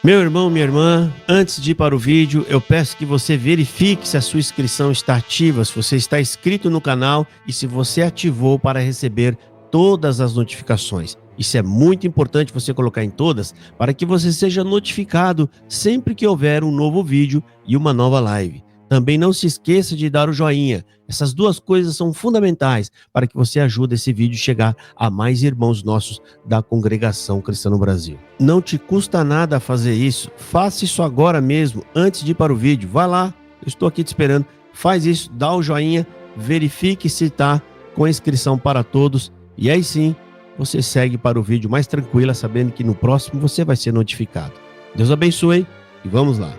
Meu irmão, minha irmã, antes de ir para o vídeo, eu peço que você verifique se a sua inscrição está ativa, se você está inscrito no canal e se você ativou para receber todas as notificações. Isso é muito importante você colocar em todas para que você seja notificado sempre que houver um novo vídeo e uma nova live. Também não se esqueça de dar o joinha. Essas duas coisas são fundamentais para que você ajude esse vídeo a chegar a mais irmãos nossos da Congregação Cristã no Brasil. Não te custa nada fazer isso. Faça isso agora mesmo, antes de ir para o vídeo. Vai lá, eu estou aqui te esperando. Faz isso, dá o joinha, verifique se está com a inscrição para todos. E aí sim, você segue para o vídeo mais tranquila, sabendo que no próximo você vai ser notificado. Deus abençoe e vamos lá.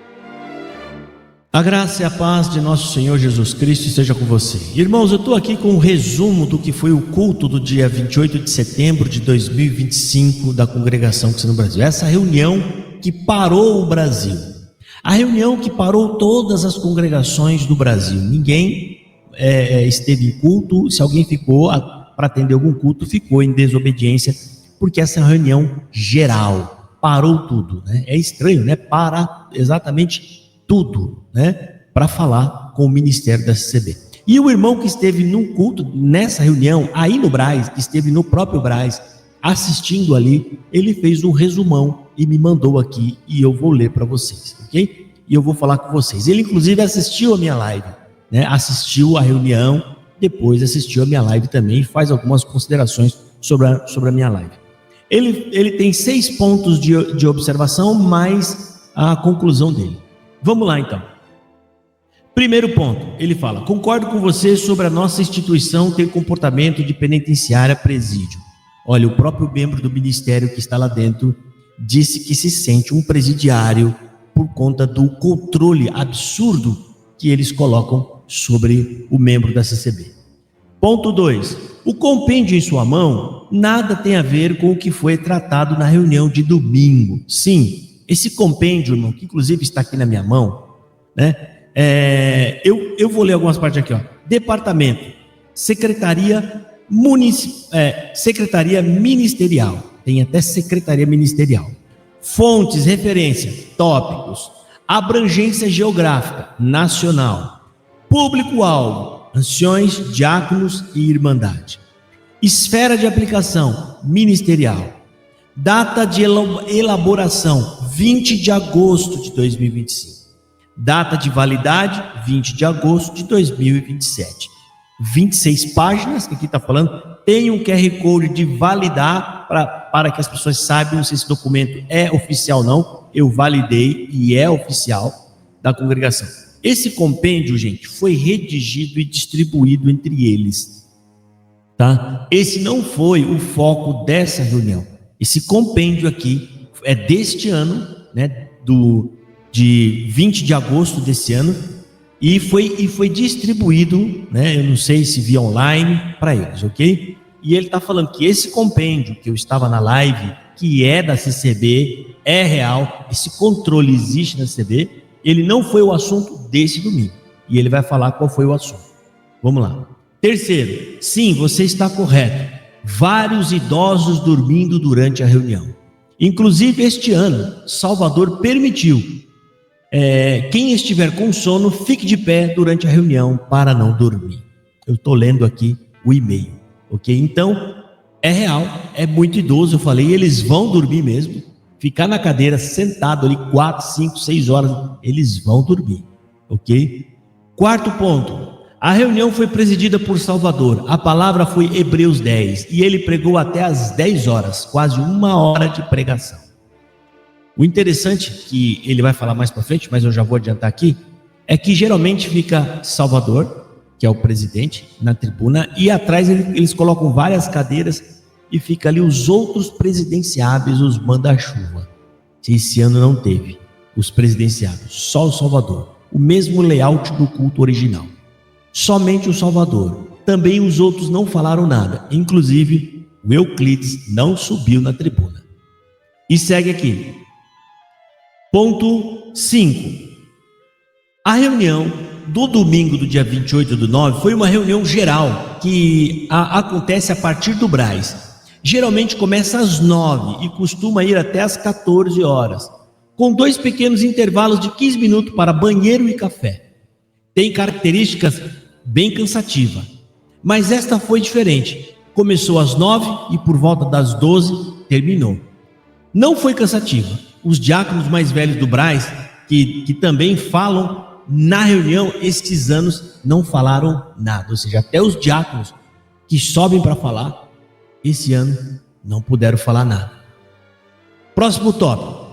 A graça e a paz de nosso Senhor Jesus Cristo esteja com você. Irmãos, eu estou aqui com um resumo do que foi o culto do dia 28 de setembro de 2025 da Congregação Cristã no Brasil. Essa reunião que parou o Brasil. A reunião que parou todas as congregações do Brasil. Ninguém esteve em culto. Se alguém ficou para atender algum culto, ficou em desobediência, porque essa é uma reunião geral. Parou tudo, né? É estranho, né? Para exatamente tudo, né, para falar com o ministério da CCB. E o irmão que esteve num culto, nessa reunião, aí no Brás, que esteve no próprio Brás, assistindo ali, ele fez um resumão e me mandou aqui, e eu vou ler para vocês, ok? E eu vou falar com vocês. Ele inclusive assistiu a minha live, né, assistiu a reunião, depois assistiu a minha live também, e faz algumas considerações sobre a minha live. Ele tem 6 pontos de observação, mais a conclusão dele. Vamos lá então. Primeiro ponto, ele fala: concordo com você sobre a nossa instituição ter comportamento de penitenciária presídio. Olha, o próprio membro do ministério que está lá dentro disse que se sente um presidiário por conta do controle absurdo que eles colocam sobre o membro da CCB. Ponto 2, o compêndio em sua mão nada tem a ver com o que foi tratado na reunião de domingo. Sim, esse compêndio, irmão, que inclusive está aqui na minha mão, né? Eu vou ler algumas partes aqui, ó. Departamento, Secretaria Ministerial, tem até Secretaria Ministerial. Fontes, referência, tópicos, abrangência geográfica, nacional. Público-alvo, anciões, diáconos e irmandade. Esfera de aplicação, ministerial. Data de elaboração, 20 de agosto de 2025. Data de validade, 20 de agosto de 2027. 26 páginas, que aqui está falando. Tem um QR Code de validar, para que as pessoas saibam se esse documento é oficial ou não. Eu validei e é oficial da congregação. Esse compêndio, gente, foi redigido e distribuído entre eles. Tá? Esse não foi o foco dessa reunião. Esse compêndio aqui é deste ano, né, de 20 de agosto desse ano, e foi distribuído, né, eu não sei se via online, para eles, ok? E ele está falando que esse compêndio, que eu estava na live, que é da CCB, é real, esse controle existe na CCB, ele não foi o assunto desse domingo, e ele vai falar qual foi o assunto. Vamos lá. Terceiro, sim, você está correto. Vários idosos dormindo durante a reunião. Inclusive este ano, Salvador permitiu quem estiver com sono, fique de pé durante a reunião para não dormir. Eu estou lendo aqui o e-mail, ok? Então, é real, é muito idoso, eu falei, eles vão dormir mesmo, ficar na cadeira sentado ali 4, 5, 6 horas, eles vão dormir, ok? Quarto ponto. A reunião foi presidida por Salvador, a palavra foi Hebreus 10, e ele pregou até às 10 horas, quase 1 hora de pregação. O interessante, que ele vai falar mais para frente, mas eu já vou adiantar aqui, é que geralmente fica Salvador, que é o presidente, na tribuna, e atrás eles colocam várias cadeiras, e fica ali os outros presidenciáveis, os manda-chuva. Esse ano não teve os presidenciáveis, só o Salvador, o mesmo layout do culto original. Somente o Salvador. Também os outros não falaram nada. Inclusive, o Euclides não subiu na tribuna. E segue aqui. Ponto 5. A reunião do domingo do dia 28/9 foi uma reunião geral que acontece a partir do Brás. Geralmente começa às 9 e costuma ir até às 14 horas. com 2 pequenos intervalos de 15 minutos para banheiro e café. Tem características bem cansativas, mas esta foi diferente. Começou às 9 e por volta das 12 terminou. Não foi cansativa. Os diáconos mais velhos do Brás, que também falam na reunião, estes anos não falaram nada. Ou seja, até os diáconos que sobem para falar, esse ano não puderam falar nada. Próximo tópico.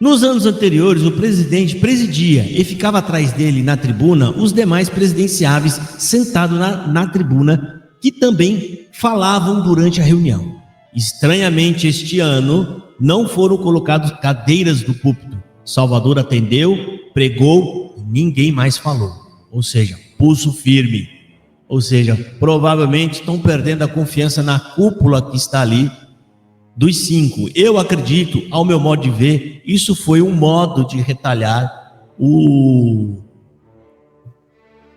Nos anos anteriores, o presidente presidia e ficava atrás dele na tribuna os demais presidenciáveis sentados na tribuna, que também falavam durante a reunião. Estranhamente, este ano, não foram colocadas cadeiras do púlpito. Salvador atendeu, pregou e ninguém mais falou. Ou seja, pulso firme. Ou seja, provavelmente estão perdendo a confiança na cúpula que está ali dos 5. Eu acredito, ao meu modo de ver, isso foi um modo de retalhar o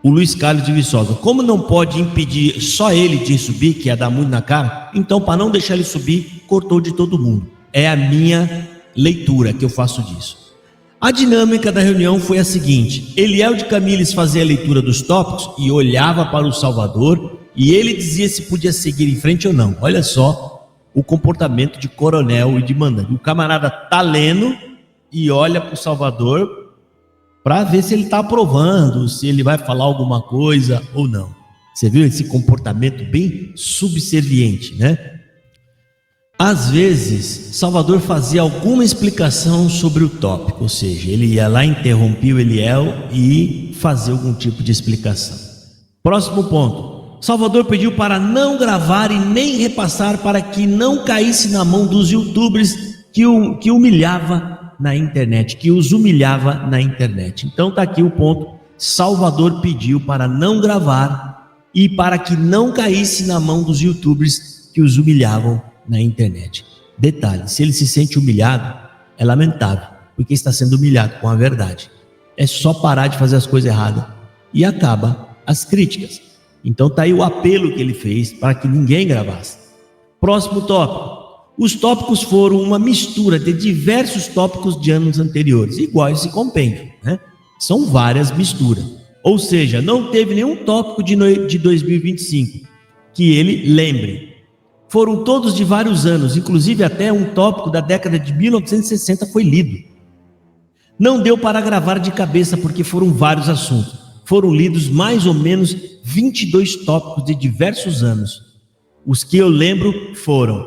Luiz Carlos de Viçosa. Como não pode impedir só ele de subir, que ia dar muito na cara, então para não deixar ele subir, cortou de todo mundo. É a minha leitura que eu faço disso. A dinâmica da reunião foi a seguinte: Eliel de Camilles fazia a leitura dos tópicos e olhava para o Salvador e ele dizia se podia seguir em frente ou não. Olha só o comportamento de coronel e de mandante. O camarada está lendo e olha para o Salvador para ver se ele está aprovando, se ele vai falar alguma coisa ou não. Você viu esse comportamento bem subserviente, né? Às vezes, Salvador fazia alguma explicação sobre o tópico, ou seja, ele ia lá, interrompia o Eliel e fazia algum tipo de explicação. Próximo ponto. Salvador pediu para não gravar e nem repassar para que não caísse na mão dos youtubers que humilhava na internet, que os humilhava na internet. Então está aqui o ponto. Salvador pediu para não gravar e para que não caísse na mão dos youtubers que os humilhavam na internet. Detalhe, se ele se sente humilhado, é lamentável, porque está sendo humilhado com a verdade. É só parar de fazer as coisas erradas e acaba as críticas. Então está aí o apelo que ele fez para que ninguém gravasse. Próximo tópico. Os tópicos foram uma mistura de diversos tópicos de anos anteriores, igual esse compêndio, né? São várias misturas. Ou seja, não teve nenhum tópico de 2025 que ele lembre. Foram todos de vários anos, inclusive até um tópico da década de 1960 foi lido. Não deu para gravar de cabeça porque foram vários assuntos. Foram lidos mais ou menos 22 tópicos de diversos anos. Os que eu lembro foram: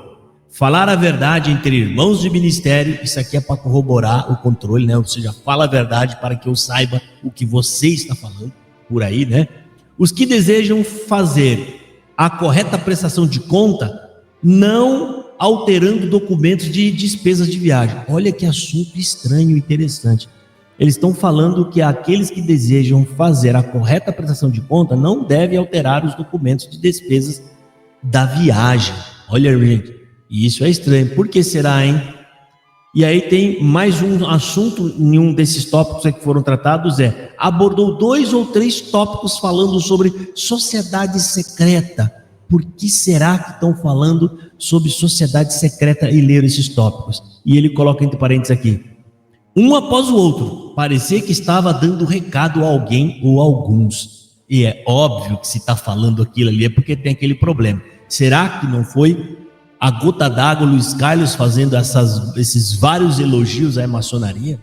falar a verdade entre irmãos de ministério. Isso aqui é para corroborar o controle, né? Ou seja, fala a verdade para que eu saiba o que você está falando por aí, né? Os que desejam fazer a correta prestação de conta, não alterando documentos de despesas de viagem. Olha que assunto estranho e interessante. Eles estão falando que aqueles que desejam fazer a correta prestação de conta não devem alterar os documentos de despesas da viagem. Olha, gente, isso é estranho. Por que será, hein? E aí tem mais um assunto em um desses tópicos que foram tratados, abordou 2 ou 3 tópicos falando sobre sociedade secreta. Por que será que estão falando sobre sociedade secreta e leram esses tópicos? E ele coloca entre parênteses aqui: um após o outro, parecia que estava dando recado a alguém ou a alguns. E é óbvio que se está falando aquilo ali é porque tem aquele problema. Será que não foi a gota d'água, Luiz Carlos, fazendo esses vários elogios à maçonaria?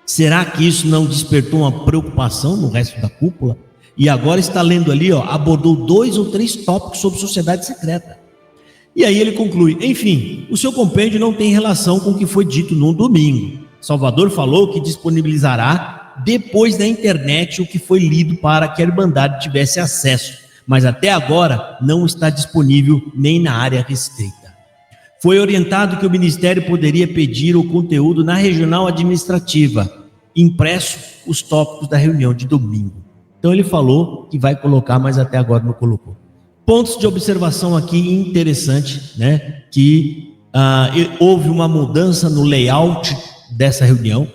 Será que isso não despertou uma preocupação no resto da cúpula? E agora está lendo ali, abordou 2 ou 3 tópicos sobre sociedade secreta. E aí ele conclui: enfim, o seu compêndio não tem relação com o que foi dito no domingo. Salvador falou que disponibilizará depois da internet o que foi lido para que a Irmandade tivesse acesso, mas até agora não está disponível nem na área restrita. Foi orientado que o Ministério poderia pedir o conteúdo na regional administrativa, impresso os tópicos da reunião de domingo. Então ele falou que vai colocar, mas até agora não colocou. Pontos de observação aqui interessante, né? Que houve uma mudança no layout dessa reunião,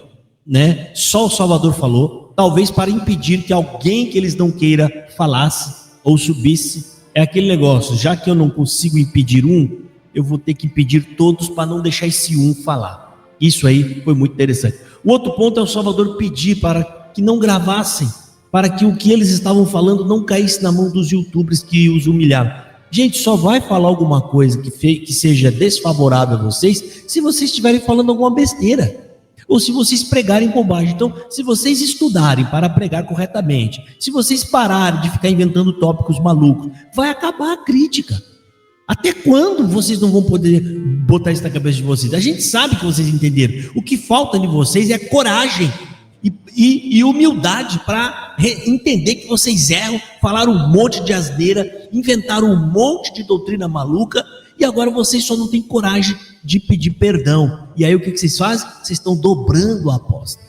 né? Só o Salvador falou, talvez para impedir que alguém que eles não queiram falasse ou subisse. É aquele negócio, já que eu não consigo impedir um, eu vou ter que impedir todos para não deixar esse um falar. Isso aí foi muito interessante. O outro ponto é o Salvador pedir para que não gravassem, para que o que eles estavam falando não caísse na mão dos youtubers que os humilharam. Gente, só vai falar alguma coisa que seja desfavorável a vocês se vocês estiverem falando alguma besteira, ou se vocês pregarem bobagem. Então, se vocês estudarem para pregar corretamente, se vocês pararem de ficar inventando tópicos malucos, vai acabar a crítica. Até quando vocês não vão poder botar isso na cabeça de vocês? A gente sabe que vocês entenderam. O que falta de vocês é coragem e humildade para entender que vocês erram, falaram um monte de asneira, inventaram um monte de doutrina maluca, e agora vocês só não têm coragem de pedir perdão. E aí o que vocês fazem? Vocês estão dobrando a aposta.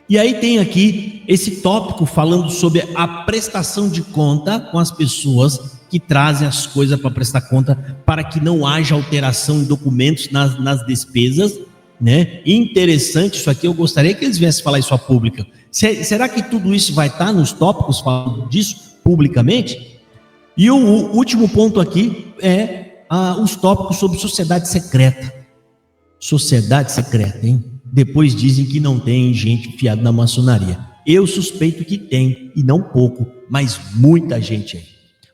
E aí tem aqui esse tópico falando sobre a prestação de conta com as pessoas que trazem as coisas para prestar conta, para que não haja alteração em documentos nas despesas, né? Interessante isso aqui, eu gostaria que eles viessem falar isso a público. Será que tudo isso vai estar nos tópicos falando disso publicamente? E o último ponto aqui é os tópicos sobre sociedade secreta. Sociedade secreta, hein? Depois dizem que não tem gente enfiada na maçonaria. Eu suspeito que tem, e não pouco, mas muita gente aí.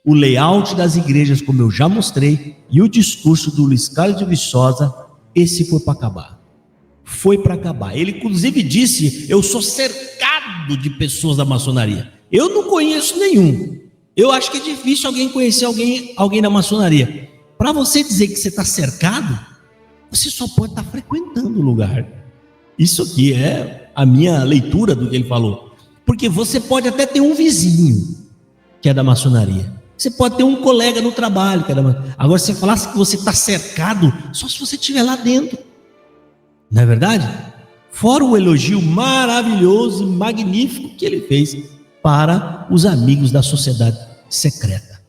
O layout das igrejas, como eu já mostrei, e o discurso do Luiz Carlos de Viçosa, esse foi para acabar. Foi para acabar. Ele inclusive disse: eu sou cercado de pessoas da maçonaria. Eu não conheço nenhum. Eu acho que é difícil alguém conhecer alguém da maçonaria. Para você dizer que você está cercado, você só pode estar frequentando o lugar. Isso aqui é a minha leitura do que ele falou. Porque você pode até ter um vizinho que é da maçonaria. Você pode ter um colega no trabalho que é da maçonaria. Agora, se você falasse que você está cercado, só se você estiver lá dentro. Não é verdade? Fora o elogio maravilhoso e magnífico que ele fez para os amigos da sociedade secreta.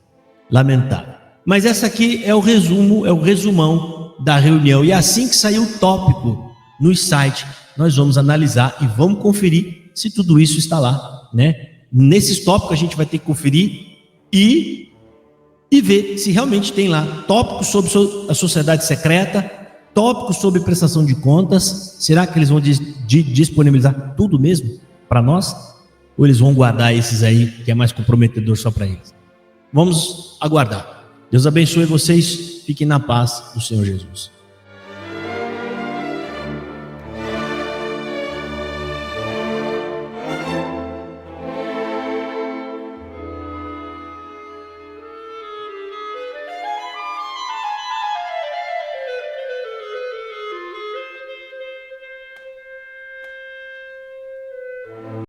Lamentável. Mas essa aqui é o resumo, é o resumão da reunião. E assim que sair o tópico no site, nós vamos analisar e vamos conferir se tudo isso está lá, né? Nesses tópicos a gente vai ter que conferir e ver se realmente tem lá tópicos sobre a sociedade secreta, tópicos sobre prestação de contas. Será que eles vão disponibilizar tudo mesmo para nós? Ou eles vão guardar esses aí que é mais comprometedor só para eles? Vamos aguardar. Deus abençoe vocês. Fiquem na paz do Senhor Jesus.